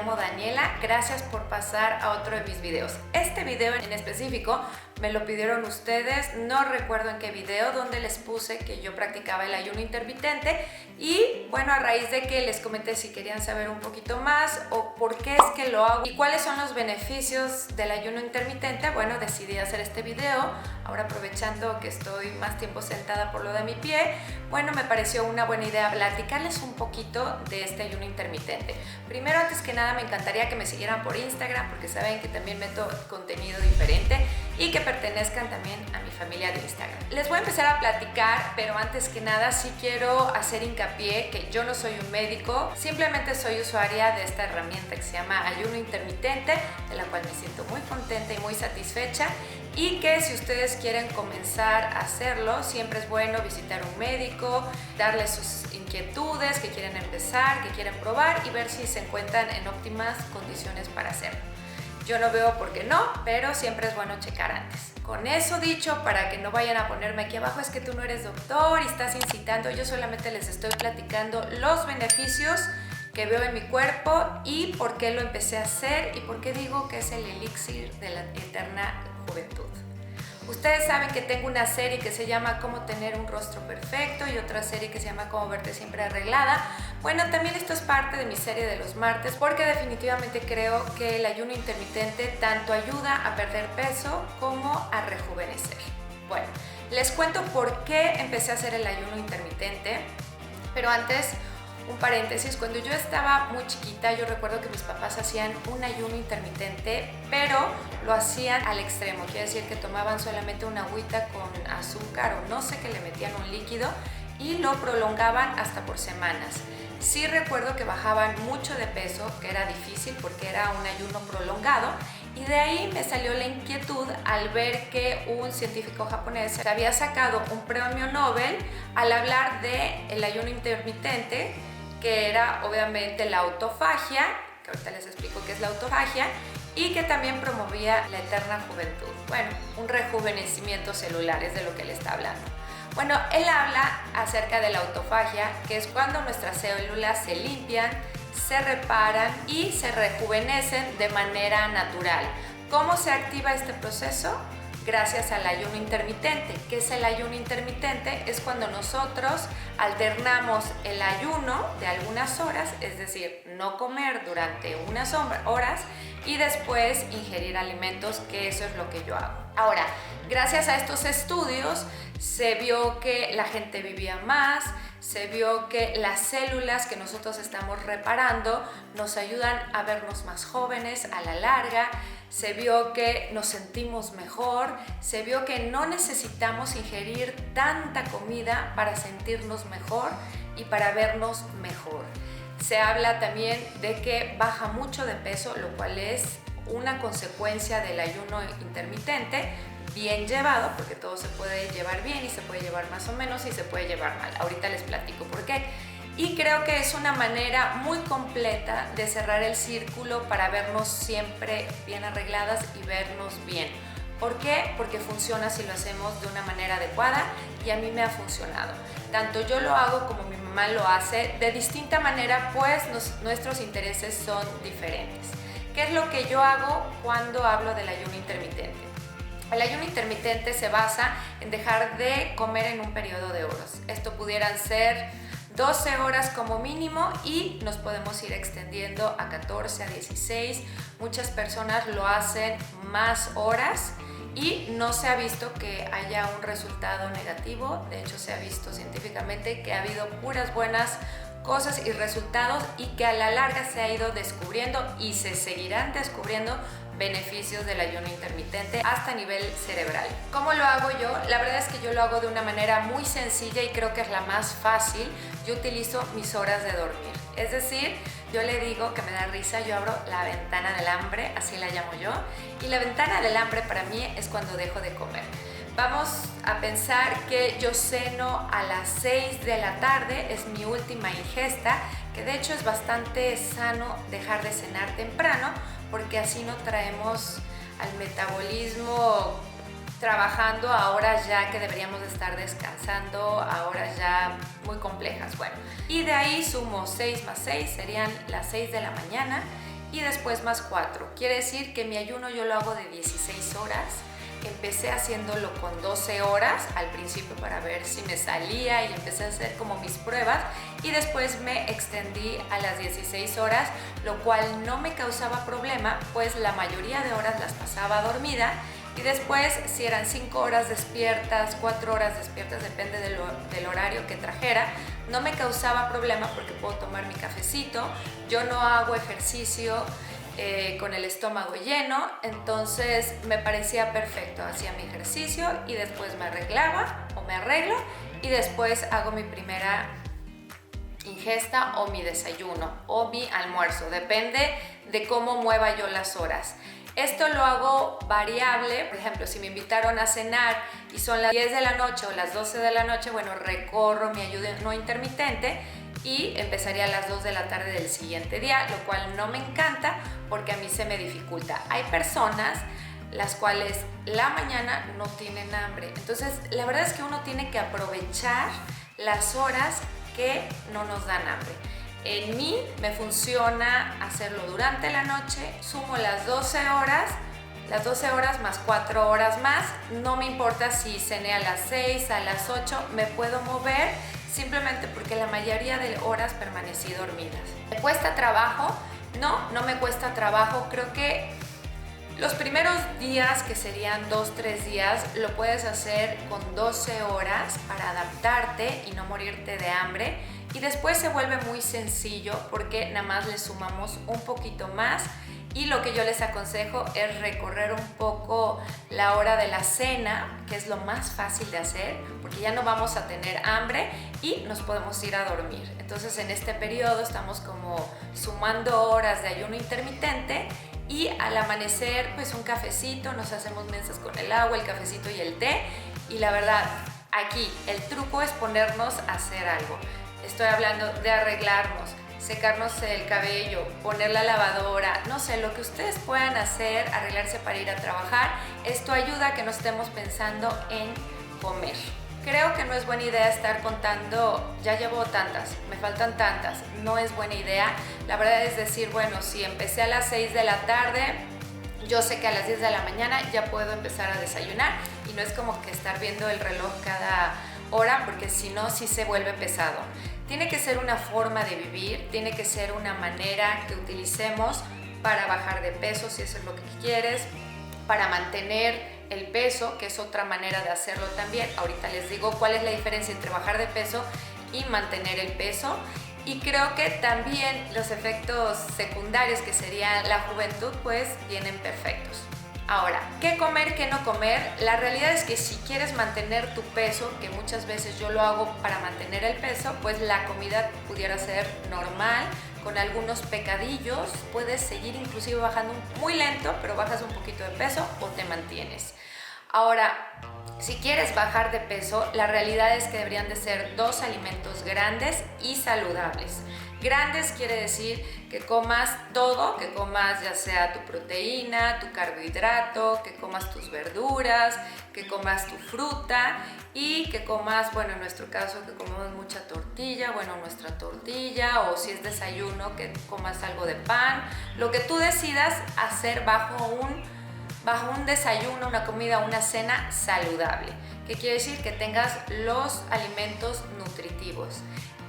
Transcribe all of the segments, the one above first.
llamo Daniela, gracias por pasar a otro de mis videos. Este video en específico me lo pidieron ustedes, no recuerdo en qué video, donde les puse que yo practicaba el ayuno intermitente y bueno, a raíz de que les comenté si querían saber un poquito más o por qué es que lo hago y cuáles son los beneficios del ayuno intermitente, bueno, decidí hacer este video. Ahora aprovechando que estoy más tiempo sentada por lo de mi pie, bueno, me pareció una buena idea platicarles un poquito de este ayuno intermitente. Primero, antes que nada, me encantaría que me siguieran por Instagram porque saben que también meto contenido diferente y que pertenezcan también a mi familia de Instagram. Les voy a empezar a platicar, pero antes que nada sí quiero hacer hincapié que yo no soy un médico, simplemente soy usuaria de esta herramienta que se llama ayuno intermitente, de la cual me siento muy contenta y muy satisfecha, y que si ustedes quieren comenzar a hacerlo, siempre es bueno visitar un médico, darles sus inquietudes, que quieren empezar, que quieren probar y ver si se encuentran en óptimas condiciones para hacerlo. Yo no veo por qué no, pero siempre es bueno checar antes. Con eso dicho, para que no vayan a ponerme aquí abajo, es que tú no eres doctor y estás incitando, yo solamente les estoy platicando los beneficios que veo en mi cuerpo y por qué lo empecé a hacer y por qué digo que es el elixir de la eterna juventud. Ustedes saben que tengo una serie que se llama Cómo tener un rostro perfecto y otra serie que se llama Cómo verte siempre arreglada. Bueno, también esto es parte de mi serie de los martes porque definitivamente creo que el ayuno intermitente tanto ayuda a perder peso como a rejuvenecer. Bueno, les cuento por qué empecé a hacer el ayuno intermitente, pero antes un paréntesis. Cuando yo estaba muy chiquita, yo recuerdo que mis papás hacían un ayuno intermitente, pero lo hacían al extremo. Quiere decir que tomaban solamente una agüita con azúcar o no sé, que le metían un líquido y lo prolongaban hasta por semanas. Sí recuerdo que bajaban mucho de peso, que era difícil porque era un ayuno prolongado, y de ahí me salió la inquietud al ver que un científico japonés había sacado un premio Nobel al hablar del ayuno intermitente, que era obviamente la autofagia, que ahorita les explico qué es la autofagia, y que también promovía la eterna juventud. Bueno, un rejuvenecimiento celular es de lo que él está hablando. Bueno, él habla acerca de la autofagia, que es cuando nuestras células se limpian, se reparan y se rejuvenecen de manera natural. ¿Cómo se activa este proceso? Gracias al ayuno intermitente. ¿Qué es el ayuno intermitente? Es cuando nosotros alternamos el ayuno de algunas horas, es decir, no comer durante unas horas y después ingerir alimentos, que eso es lo que yo hago. Ahora, gracias a estos estudios se vio que la gente vivía más, se vio que las células que nosotros estamos reparando nos ayudan a vernos más jóvenes a la larga, se vio que nos sentimos mejor, se vio que no necesitamos ingerir tanta comida para sentirnos mejor y para vernos mejor. Se habla también de que baja mucho de peso, lo cual es una consecuencia del ayuno intermitente, bien llevado, porque todo se puede llevar bien y se puede llevar más o menos y se puede llevar mal. Ahorita les platico por qué. Y creo que es una manera muy completa de cerrar el círculo para vernos siempre bien arregladas y vernos bien. ¿Por qué? Porque funciona si lo hacemos de una manera adecuada y a mí me ha funcionado. Tanto yo lo hago como mi mamá lo hace de distinta manera, pues nuestros intereses son diferentes. ¿Qué es lo que yo hago cuando hablo del ayuno intermitente? El ayuno intermitente se basa en dejar de comer en un periodo de horas. Esto pudieran ser 12 horas como mínimo y nos podemos ir extendiendo a 14, a 16. Muchas personas lo hacen más horas y no se ha visto que haya un resultado negativo. De hecho, se ha visto científicamente que ha habido puras buenas cosas y resultados y que a la larga se ha ido descubriendo y se seguirán descubriendo beneficios del ayuno intermitente hasta nivel cerebral. ¿Cómo lo hago yo? La verdad es que yo lo hago de una manera muy sencilla y creo que es la más fácil. Yo utilizo mis horas de dormir. Es decir, yo le digo que me da risa, yo abro la ventana del hambre, así la llamo yo, y la ventana del hambre para mí es cuando dejo de comer. Vamos a pensar que yo ceno a las 6 de la tarde, es mi última ingesta, que de hecho es bastante sano dejar de cenar temprano, porque así no traemos al metabolismo trabajando a horas ya que deberíamos estar descansando, a horas ya muy complejas. Bueno, y de ahí sumo 6 más 6, serían las 6 de la mañana, y después más 4. Quiere decir que mi ayuno yo lo hago de 16 horas. Empecé haciéndolo con 12 horas al principio para ver si me salía y empecé a hacer como mis pruebas y después me extendí a las 16 horas, lo cual no me causaba problema, pues la mayoría de horas las pasaba dormida y después si eran 5 horas despiertas, 4 horas despiertas, depende del horario que trajera, no me causaba problema porque puedo tomar mi cafecito. Yo no hago ejercicio con el estómago lleno, entonces me parecía perfecto. Hacía mi ejercicio y después me arreglaba o me arreglo y después hago mi primera ingesta o mi desayuno o mi almuerzo, depende de cómo mueva yo las horas. Esto lo hago variable, por ejemplo, si me invitaron a cenar y son las 10 de la noche o las 12 de la noche, bueno, recorro mi ayuno intermitente y empezaría a las 2 de la tarde del siguiente día, lo cual no me encanta porque a mí se me dificulta. Hay personas las cuales la mañana no tienen hambre, entonces la verdad es que uno tiene que aprovechar las horas que no nos dan hambre. En mí me funciona hacerlo durante la noche, sumo las 12 horas más 4 horas más, no me importa si cené a las 6, a las 8, me puedo mover simplemente porque la mayoría de horas permanecí dormidas. ¿Me cuesta trabajo? No me cuesta trabajo, creo que los primeros días, que serían 2-3 días, lo puedes hacer con 12 horas para adaptarte y no morirte de hambre. Y después se vuelve muy sencillo porque nada más le sumamos un poquito más. Y lo que yo les aconsejo es recorrer un poco la hora de la cena, que es lo más fácil de hacer, porque ya no vamos a tener hambre y nos podemos ir a dormir. Entonces en este periodo estamos como sumando horas de ayuno intermitente y al amanecer pues un cafecito, nos hacemos mensas con el agua, el cafecito y el té. Y la verdad, aquí el truco es ponernos a hacer algo. Estoy hablando de arreglarnos, secarnos el cabello, poner la lavadora, no sé, lo que ustedes puedan hacer, arreglarse para ir a trabajar. Esto ayuda a que no estemos pensando en comer. Creo que no es buena idea estar contando, ya llevo tantas, me faltan tantas, no es buena idea. La verdad es decir, bueno, si empecé a las 6 de la tarde, yo sé que a las 10 de la mañana ya puedo empezar a desayunar y no es como que estar viendo el reloj cada hora, porque si no, sí se vuelve pesado. Tiene que ser una forma de vivir, tiene que ser una manera que utilicemos para bajar de peso, si eso es lo que quieres, para mantener el peso, que es otra manera de hacerlo también. Ahorita les digo cuál es la diferencia entre bajar de peso y mantener el peso. Y creo que también los efectos secundarios, que serían la juventud, pues vienen perfectos. Ahora, ¿qué comer, qué no comer? La realidad es que si quieres mantener tu peso, que muchas veces yo lo hago para mantener el peso, pues la comida pudiera ser normal, con algunos pecadillos. Puedes seguir inclusive bajando muy lento, pero bajas un poquito de peso o te mantienes. Ahora, si quieres bajar de peso, la realidad es que deberían de ser 2 alimentos grandes y saludables. Grandes quiere decir que comas todo, que comas ya sea tu proteína, tu carbohidrato, que comas tus verduras, que comas tu fruta y que comas, bueno, en nuestro caso que comemos mucha tortilla, bueno, nuestra tortilla, o si es desayuno, que comas algo de pan, lo que tú decidas hacer bajo un desayuno, una comida, una cena saludable, que quiere decir que tengas los alimentos nutritivos.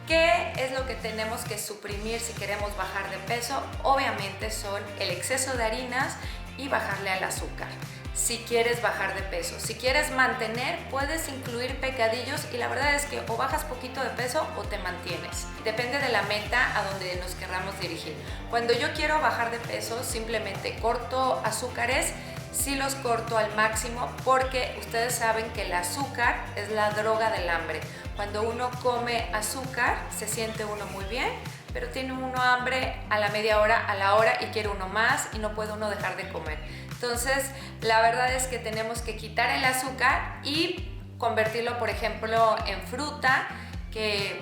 ¿Qué es lo que tenemos que suprimir si queremos bajar de peso? Obviamente son el exceso de harinas y bajarle al azúcar. Si quieres bajar de peso, si quieres mantener, puedes incluir pecadillos y la verdad es que o bajas poquito de peso o te mantienes. Depende de la meta a donde nos querramos dirigir. Cuando yo quiero bajar de peso, simplemente corto azúcares. Sí los corto al máximo porque ustedes saben que el azúcar es la droga del hambre. Cuando uno come azúcar se siente uno muy bien, pero tiene uno hambre a la media hora, a la hora y quiere uno más y no puede uno dejar de comer. Entonces la verdad es que tenemos que quitar el azúcar y convertirlo, por ejemplo, en fruta, que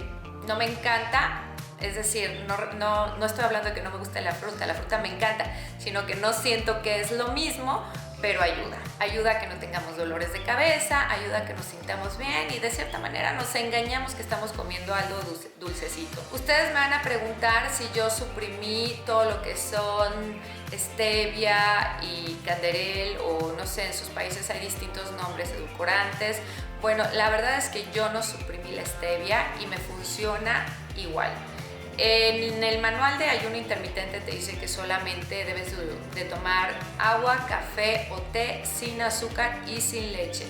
no me encanta. Es decir, no estoy hablando de que no me guste la fruta me encanta, sino que no siento que es lo mismo, pero ayuda a que no tengamos dolores de cabeza, ayuda a que nos sintamos bien y de cierta manera nos engañamos que estamos comiendo algo dulcecito. Ustedes me van a preguntar si yo suprimí todo lo que son stevia y canderel, o no sé, en sus países hay distintos nombres, edulcorantes. Bueno, la verdad es que yo no suprimí la stevia y me funciona igual. En el manual de ayuno intermitente te dice que solamente debes de tomar agua, café o té sin azúcar y sin leche.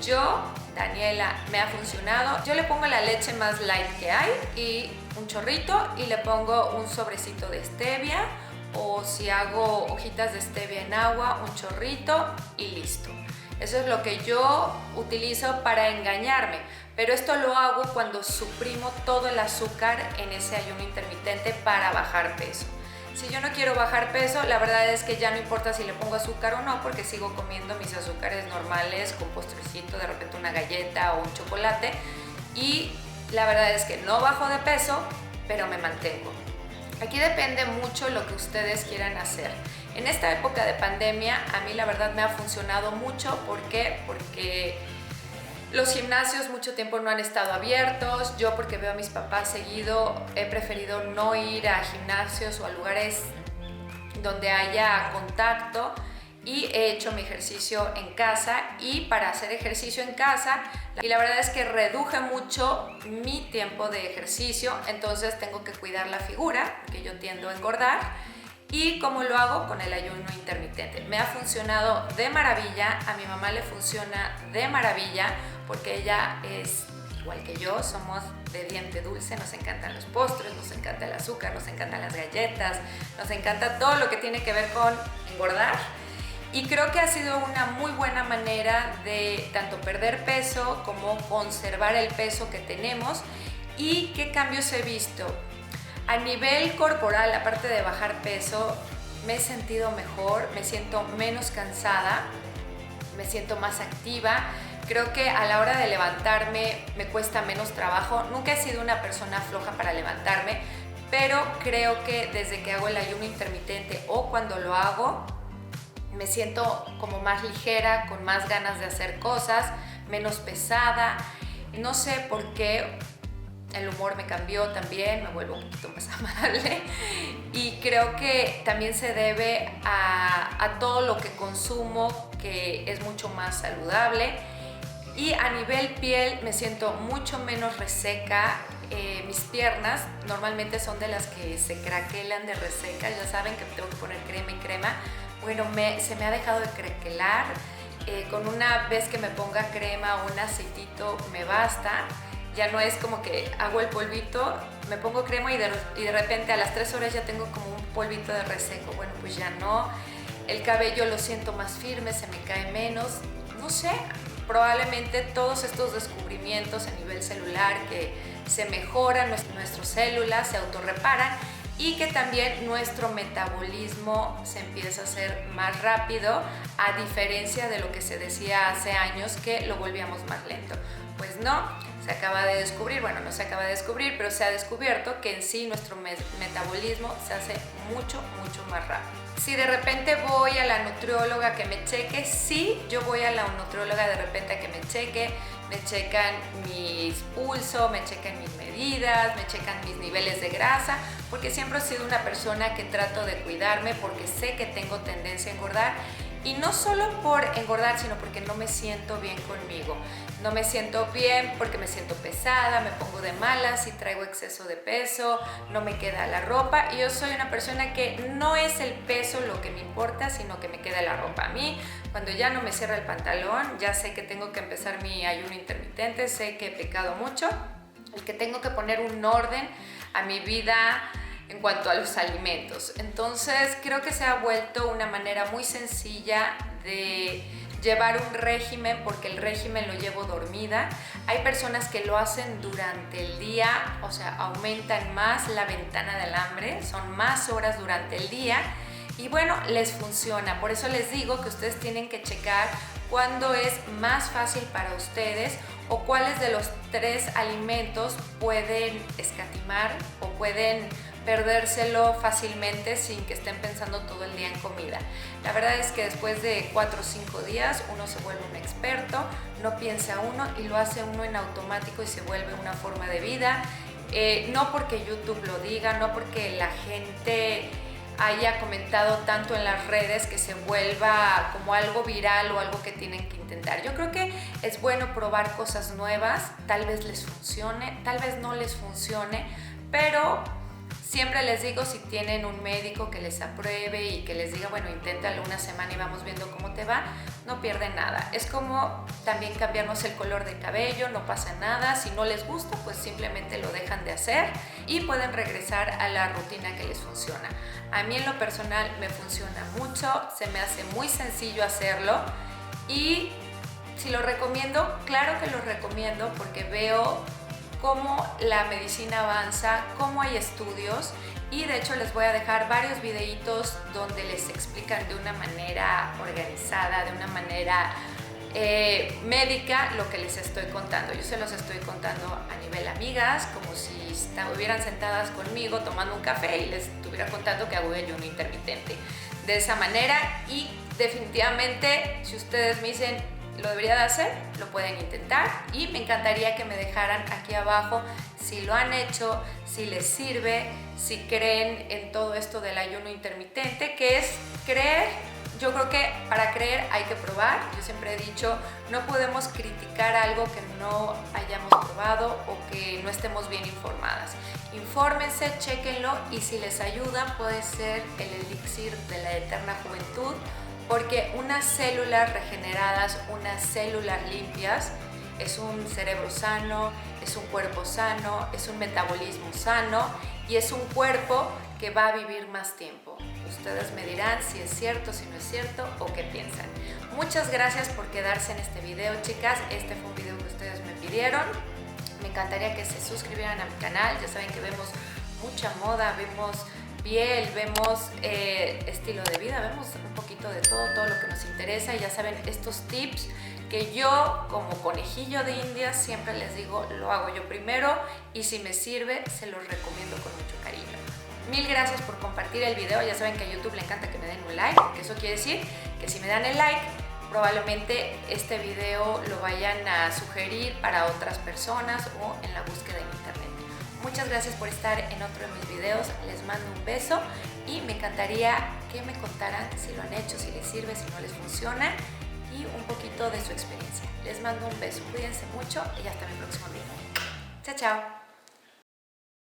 Yo, Daniela, me ha funcionado. Yo le pongo la leche más light que hay y un chorrito, y le pongo un sobrecito de stevia, o si hago hojitas de stevia en agua, un chorrito y listo. Eso es lo que yo utilizo para engañarme, pero esto lo hago cuando suprimo todo el azúcar en ese ayuno intermitente para bajar peso. Si yo no quiero bajar peso, la verdad es que ya no importa si le pongo azúcar o no, porque sigo comiendo mis azúcares normales con postrecito, de repente una galleta o un chocolate, y la verdad es que no bajo de peso, pero me mantengo. Aquí depende mucho lo que ustedes quieran hacer. En esta época de pandemia, a mí la verdad me ha funcionado mucho. ¿Por qué? Porque los gimnasios mucho tiempo no han estado abiertos. Yo, porque veo a mis papás seguido, he preferido no ir a gimnasios o a lugares donde haya contacto, y he hecho mi ejercicio en casa. Y para hacer ejercicio en casa, y la verdad es que reduje mucho mi tiempo de ejercicio, entonces tengo que cuidar la figura, porque yo tiendo a engordar. ¿Y cómo lo hago? Con el ayuno intermitente. Me ha funcionado de maravilla, a mi mamá le funciona de maravilla, porque ella es igual que yo, somos de diente dulce, nos encantan los postres, nos encanta el azúcar, nos encantan las galletas, nos encanta todo lo que tiene que ver con engordar. Y creo que ha sido una muy buena manera de tanto perder peso como conservar el peso que tenemos. ¿Y qué cambios he visto? A nivel corporal, aparte de bajar peso, me he sentido mejor, me siento menos cansada, me siento más activa. Creo que a la hora de levantarme me cuesta menos trabajo. Nunca he sido una persona floja para levantarme, pero creo que desde que hago el ayuno intermitente, o cuando lo hago, me siento como más ligera, con más ganas de hacer cosas, menos pesada. No sé por qué. El humor me cambió también, me vuelvo un poquito más amable, y creo que también se debe a todo lo que consumo, que es mucho más saludable. Y a nivel piel me siento mucho menos reseca. Mis piernas normalmente son de las que se craquelan de reseca, ya saben que me tengo que poner crema y crema. Bueno, se me ha dejado de craquelar. Con una vez que me ponga crema o un aceitito me basta. Ya no es como que hago el polvito, me pongo crema y de repente a las 3 horas ya tengo como un polvito de reseco. Bueno, pues ya no. El cabello lo siento más firme, se me cae menos. No sé, probablemente todos estos descubrimientos a nivel celular, que se mejoran nuestras células, se autorreparan, y que también nuestro metabolismo se empieza a hacer más rápido, a diferencia de lo que se decía hace años, que lo volvíamos más lento. Pues no, se acaba de descubrir, bueno, no se acaba de descubrir, pero se ha descubierto que en sí nuestro metabolismo se hace mucho, mucho más rápido. Si de repente voy a la nutrióloga que me cheque, sí, yo voy a la nutrióloga de repente a que me cheque, me checan mis pulsos, me checan mis medidas, me checan mis niveles de grasa, porque siempre he sido una persona que trato de cuidarme, porque sé que tengo tendencia a engordar. Y no solo por engordar, sino porque no me siento bien conmigo. No me siento bien porque me siento pesada, me pongo de malas si traigo exceso de peso, no me queda la ropa. Y yo soy una persona que no es el peso lo que me importa, sino que me queda la ropa. A mí, cuando ya no me cierra el pantalón, ya sé que tengo que empezar mi ayuno intermitente, sé que he pecado mucho, y que tengo que poner un orden a mi vida en cuanto a los alimentos. Entonces creo que se ha vuelto una manera muy sencilla de llevar un régimen, porque el régimen lo llevo dormida. Hay personas que lo hacen durante el día, o sea, aumentan más la ventana del hambre, son más horas durante el día, y bueno, les funciona. Por eso les digo que ustedes tienen que checar cuándo es más fácil para ustedes, o cuáles de los 3 alimentos pueden escatimar o pueden perdérselo fácilmente sin que estén pensando todo el día en comida. La verdad es que después de 4 o 5 días uno se vuelve un experto, no piensa uno y lo hace uno en automático y se vuelve una forma de vida. No porque YouTube lo diga, no porque la gente haya comentado tanto en las redes que se vuelva como algo viral o algo que tienen que intentar. Yo creo que es bueno probar cosas nuevas, tal vez les funcione, tal vez no les funcione, pero siempre les digo, si tienen un médico que les apruebe y que les diga, bueno, inténtalo una semana y vamos viendo cómo te va, no pierden nada. Es como también cambiarnos el color de cabello, no pasa nada. Si no les gusta, pues simplemente lo dejan de hacer y pueden regresar a la rutina que les funciona. A mí en lo personal me funciona mucho, se me hace muy sencillo hacerlo y si lo recomiendo, claro que lo recomiendo porque veo cómo la medicina avanza, cómo hay estudios y de hecho les voy a dejar varios videitos donde les explican de una manera organizada, de una manera médica lo que les estoy contando. Yo se los estoy contando a nivel amigas, como si estuvieran sentadas conmigo tomando un café y les estuviera contando que hago ayuno intermitente. De esa manera y definitivamente si ustedes me dicen lo debería de hacer, lo pueden intentar y me encantaría que me dejaran aquí abajo si lo han hecho, si les sirve, si creen en todo esto del ayuno intermitente, que es creer. Yo creo que para creer hay que probar. Yo siempre he dicho, no podemos criticar algo que no hayamos probado o que no estemos bien informadas. Infórmense, chéquenlo y si les ayuda puede ser el elixir de la eterna juventud, porque unas células regeneradas, unas células limpias, es un cerebro sano, es un cuerpo sano, es un metabolismo sano y es un cuerpo que va a vivir más tiempo. Ustedes me dirán si es cierto, si no es cierto o qué piensan. Muchas gracias por quedarse en este video, chicas. Este fue un video que ustedes me pidieron. Me encantaría que se suscribieran a mi canal. Ya saben que vemos mucha moda, vemos piel, vemos estilo de vida, vemos un poquito de todo lo que nos interesa. Y ya saben, estos tips que yo como conejillo de Indias siempre les digo, lo hago yo primero y si me sirve se los recomiendo con mucho cariño. Mil gracias por compartir el video. Ya saben que a YouTube le encanta que me den un like, porque eso quiere decir que si me dan el like probablemente este video lo vayan a sugerir para otras personas o en la búsqueda en internet. Muchas gracias por estar en otro de mis videos, les mando un beso y me encantaría que me contaran si lo han hecho, si les sirve, si no les funciona y un poquito de su experiencia. Les mando un beso, cuídense mucho y hasta mi próximo video. Chao, chao.